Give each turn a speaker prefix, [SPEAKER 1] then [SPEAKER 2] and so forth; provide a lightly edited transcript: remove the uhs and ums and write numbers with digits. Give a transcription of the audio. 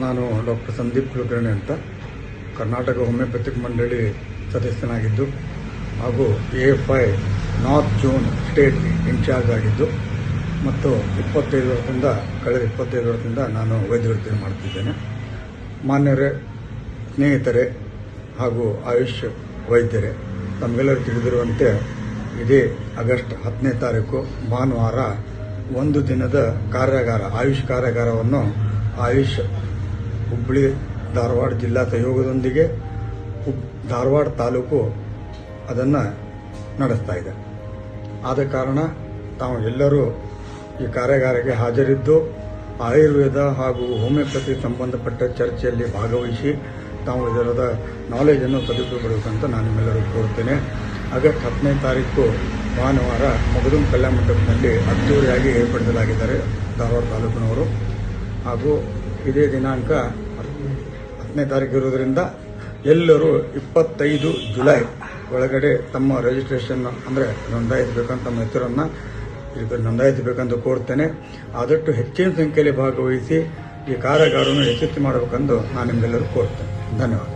[SPEAKER 1] ನಾನು ಡಾಕ್ಟರ್ ಸಂದೀಪ್ ಕುಲಕರ್ಣಿ ಅಂತ ಕರ್ನಾಟಕ ಹೋಮಿಯೋಪತಿಕ್ ಮಂಡಳಿ ಸದಸ್ಯನಾಗಿದ್ದು ಹಾಗೂ AFI north zone state incharge ಆಗಿದ್ದು ಮತ್ತು ಕಳೆದ 25 ವರ್ಷದಿಂದ ನಾನು ವೈದ್ಯವೃತ್ತಿ ಮಾಡ್ತಿದ್ದೇನೆ. ಮಾನ್ಯರೇ, ಸ್ನೇಹಿತರೆ ಹಾಗೂ ಆಯುಷ್ ವೈದ್ಯರೇ, ತಮಗೆಲ್ಲರೂ ತಿಳಿದಿರುವಂತೆ ಇದೇ ಆಗಸ್ಟ್ 10ನೇ ತಾರೀಕು ಭಾನುವಾರ ಒಂದು ದಿನದ ಆಯುಷ್ ಕಾರ್ಯಾಗಾರವನ್ನು ಆಯುಷ್ ಹುಬ್ಬಳ್ಳಿ ಧಾರವಾಡ ಜಿಲ್ಲಾ ಸಹಯೋಗದೊಂದಿಗೆ ಧಾರವಾಡ ತಾಲೂಕು ಅದನ್ನು ನಡೆಸ್ತಾ ಇದೆ. ಆದ ಕಾರಣ ತಾವು ಎಲ್ಲರೂ ಈ ಕಾರ್ಯಾಗಾರಕ್ಕೆ ಹಾಜರಿದ್ದು ಆಯುರ್ವೇದ ಹಾಗೂ ಹೋಮಿಯೋಪತಿ ಸಂಬಂಧಪಟ್ಟ ಚರ್ಚೆಯಲ್ಲಿ ಭಾಗವಹಿಸಿ ತಾವು ಇದರದ ನಾಲೆಜನ್ನು ಸದುಪಯೋಗಪಡಬೇಕಂತ ನಾನು ನಿಮ್ಮೆಲ್ಲರೂ ಕೋರುತ್ತೇನೆ. ಆಗಸ್ಟ್ 10ನೇ ತಾರೀಕು ಭಾನುವಾರ ಮಗದುಂ ಕಲ್ಯಾಣ ಮಂಟಪದಲ್ಲಿ ಅದ್ದೂರಿಯಾಗಿ ಏರ್ಪಡಿಸಲಾಗಿದ್ದಾರೆ ಧಾರವಾಡ ತಾಲೂಕಿನವರು. ಹಾಗೂ ಇದೇ ದಿನಾಂಕ 10ನೇ ತಾರೀಕು ಇರುವುದರಿಂದ ಎಲ್ಲರೂ 25 ಜುಲೈ ಒಳಗಡೆ ತಮ್ಮ ರಿಜಿಸ್ಟ್ರೇಷನ್ ಅಂದರೆ ನೋಂದಾಯಿಸಬೇಕಂತ ತಮ್ಮ ಹೆಸರನ್ನು ನೋಂದಾಯಿಸಬೇಕೆಂದು ಕೋರ್ತೇನೆ. ಆದಷ್ಟು ಹೆಚ್ಚಿನ ಸಂಖ್ಯೆಯಲ್ಲಿ ಭಾಗವಹಿಸಿ ಈ ಕಾರ್ಯಾಗಾರವನ್ನು ಯಶಸ್ವಿ ಮಾಡಬೇಕೆಂದು ನಾನು ನಿಮ್ಮೆಲ್ಲರೂ ಕೋರ್ತೇನೆ. ಧನ್ಯವಾದ.